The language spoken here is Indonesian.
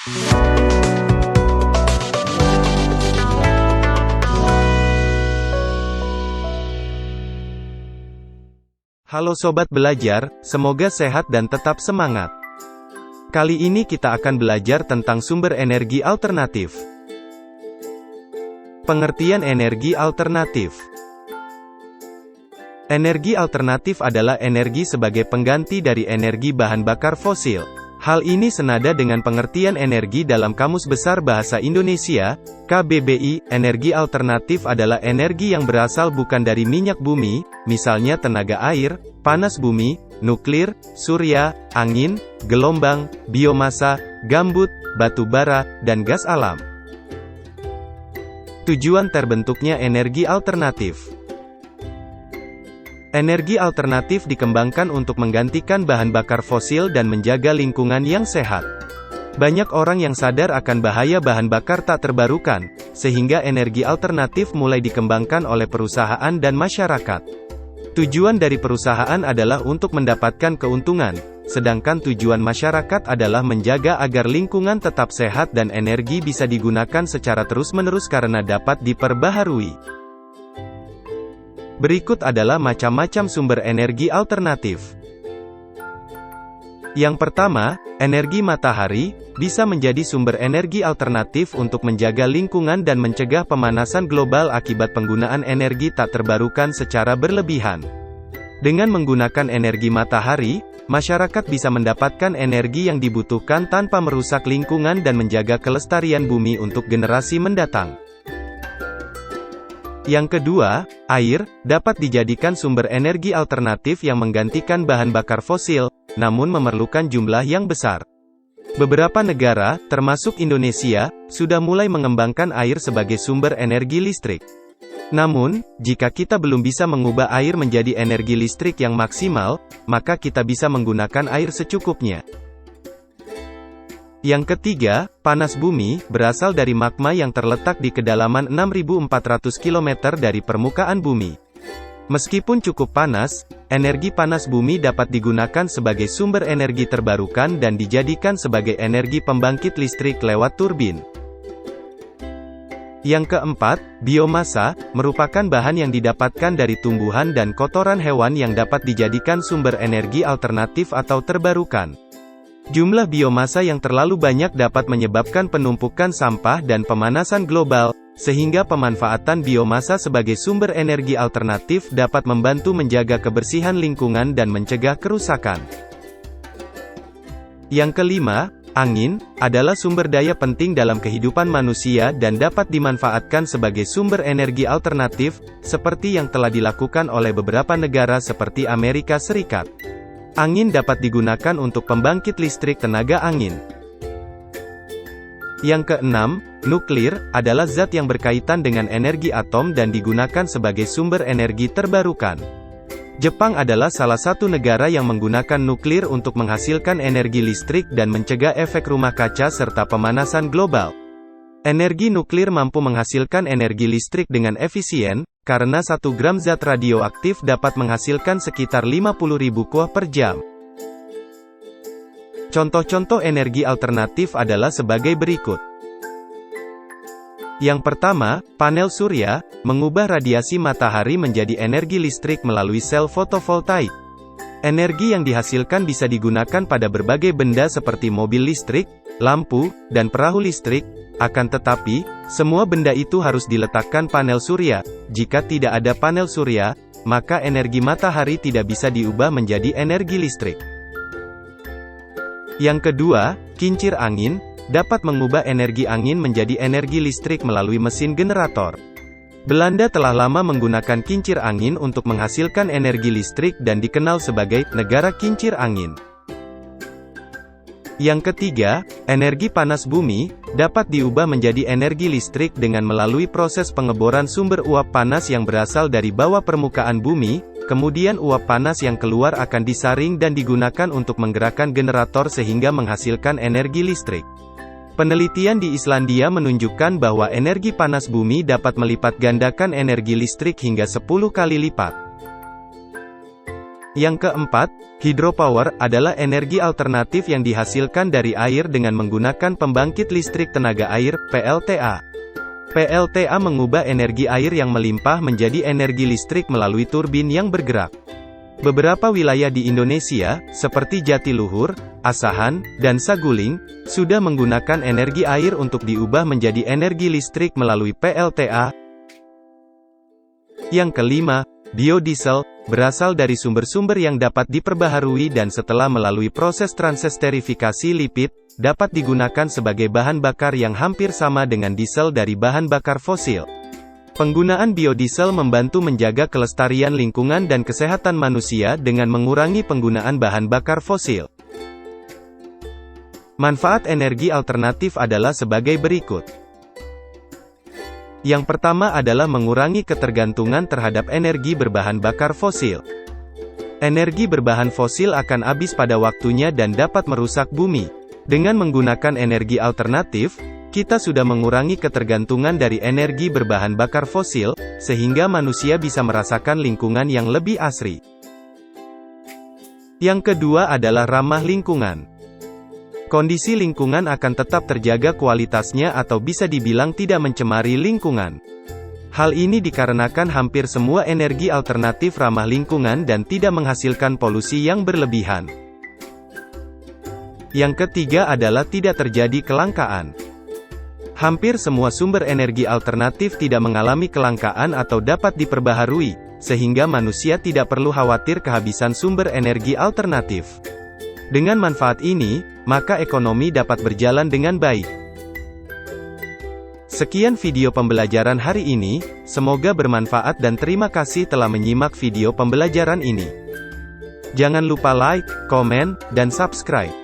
Halo Sobat Belajar, semoga sehat dan tetap semangat. Kali ini kita akan belajar tentang sumber energi alternatif. Pengertian energi alternatif. Energi alternatif adalah energi sebagai pengganti dari energi bahan bakar fosil. Hal ini senada dengan pengertian energi dalam Kamus Besar Bahasa Indonesia, KBBI. Energi alternatif adalah energi yang berasal bukan dari minyak bumi, misalnya tenaga air, panas bumi, nuklir, surya, angin, gelombang, biomasa, gambut, batu bara, dan gas alam. Tujuan terbentuknya energi alternatif. Energi alternatif dikembangkan untuk menggantikan bahan bakar fosil dan menjaga lingkungan yang sehat. Banyak orang yang sadar akan bahaya bahan bakar tak terbarukan, sehingga energi alternatif mulai dikembangkan oleh perusahaan dan masyarakat. Tujuan dari perusahaan adalah untuk mendapatkan keuntungan, sedangkan tujuan masyarakat adalah menjaga agar lingkungan tetap sehat dan energi bisa digunakan secara terus-menerus karena dapat diperbaharui. Berikut adalah macam-macam sumber energi alternatif. Yang pertama, energi matahari, bisa menjadi sumber energi alternatif untuk menjaga lingkungan dan mencegah pemanasan global akibat penggunaan energi tak terbarukan secara berlebihan. Dengan menggunakan energi matahari, masyarakat bisa mendapatkan energi yang dibutuhkan tanpa merusak lingkungan dan menjaga kelestarian bumi untuk generasi mendatang. Yang kedua, air, dapat dijadikan sumber energi alternatif yang menggantikan bahan bakar fosil, namun memerlukan jumlah yang besar. Beberapa negara, termasuk Indonesia, sudah mulai mengembangkan air sebagai sumber energi listrik. Namun, jika kita belum bisa mengubah air menjadi energi listrik yang maksimal, maka kita bisa menggunakan air secukupnya. Yang ketiga, panas bumi, berasal dari magma yang terletak di kedalaman 6.400 km dari permukaan bumi. Meskipun cukup panas, energi panas bumi dapat digunakan sebagai sumber energi terbarukan dan dijadikan sebagai energi pembangkit listrik lewat turbin. Yang keempat, biomasa, merupakan bahan yang didapatkan dari tumbuhan dan kotoran hewan yang dapat dijadikan sumber energi alternatif atau terbarukan. Jumlah biomasa yang terlalu banyak dapat menyebabkan penumpukan sampah dan pemanasan global, sehingga pemanfaatan biomasa sebagai sumber energi alternatif dapat membantu menjaga kebersihan lingkungan dan mencegah kerusakan. Yang kelima, angin, adalah sumber daya penting dalam kehidupan manusia dan dapat dimanfaatkan sebagai sumber energi alternatif, seperti yang telah dilakukan oleh beberapa negara seperti Amerika Serikat. Angin dapat digunakan untuk pembangkit listrik tenaga angin. Yang keenam, nuklir, adalah zat yang berkaitan dengan energi atom dan digunakan sebagai sumber energi terbarukan. Jepang adalah salah satu negara yang menggunakan nuklir untuk menghasilkan energi listrik dan mencegah efek rumah kaca serta pemanasan global. Energi nuklir mampu menghasilkan energi listrik dengan efisien, karena 1 gram zat radioaktif dapat menghasilkan sekitar 50.000 kuah per jam. Contoh-contoh energi alternatif adalah sebagai berikut. Yang pertama, panel surya, mengubah radiasi matahari menjadi energi listrik melalui sel fotovoltaik. Energi yang dihasilkan bisa digunakan pada berbagai benda seperti mobil listrik, lampu, dan perahu listrik. Akan tetapi, semua benda itu harus diletakkan panel surya. Jika tidak ada panel surya, maka energi matahari tidak bisa diubah menjadi energi listrik. Yang kedua, kincir angin, dapat mengubah energi angin menjadi energi listrik melalui mesin generator. Belanda telah lama menggunakan kincir angin untuk menghasilkan energi listrik dan dikenal sebagai negara kincir angin. Yang ketiga, energi panas bumi, dapat diubah menjadi energi listrik dengan melalui proses pengeboran sumber uap panas yang berasal dari bawah permukaan bumi, kemudian uap panas yang keluar akan disaring dan digunakan untuk menggerakkan generator sehingga menghasilkan energi listrik. Penelitian di Islandia menunjukkan bahwa energi panas bumi dapat melipat gandakan energi listrik hingga 10 kali lipat. Yang keempat, hydropower adalah energi alternatif yang dihasilkan dari air dengan menggunakan pembangkit listrik tenaga air, PLTA. PLTA mengubah energi air yang melimpah menjadi energi listrik melalui turbin yang bergerak. Beberapa wilayah di Indonesia, seperti Jatiluhur, Asahan, dan Saguling, sudah menggunakan energi air untuk diubah menjadi energi listrik melalui PLTA. Yang kelima, biodiesel, berasal dari sumber-sumber yang dapat diperbaharui dan setelah melalui proses transesterifikasi lipid, dapat digunakan sebagai bahan bakar yang hampir sama dengan diesel dari bahan bakar fosil. Penggunaan biodiesel membantu menjaga kelestarian lingkungan dan kesehatan manusia dengan mengurangi penggunaan bahan bakar fosil. Manfaat energi alternatif adalah sebagai berikut. Yang pertama adalah mengurangi ketergantungan terhadap energi berbahan bakar fosil. Energi berbahan fosil akan habis pada waktunya dan dapat merusak bumi. Dengan menggunakan energi alternatif, kita sudah mengurangi ketergantungan dari energi berbahan bakar fosil, sehingga manusia bisa merasakan lingkungan yang lebih asri. Yang kedua adalah ramah lingkungan. Kondisi lingkungan akan tetap terjaga kualitasnya atau bisa dibilang tidak mencemari lingkungan. Hal ini dikarenakan hampir semua energi alternatif ramah lingkungan dan tidak menghasilkan polusi yang berlebihan. Yang ketiga adalah tidak terjadi kelangkaan. Hampir semua sumber energi alternatif tidak mengalami kelangkaan atau dapat diperbaharui, sehingga manusia tidak perlu khawatir kehabisan sumber energi alternatif. Dengan manfaat ini, maka ekonomi dapat berjalan dengan baik. Sekian video pembelajaran hari ini, semoga bermanfaat dan terima kasih telah menyimak video pembelajaran ini. Jangan lupa like, komen, dan subscribe.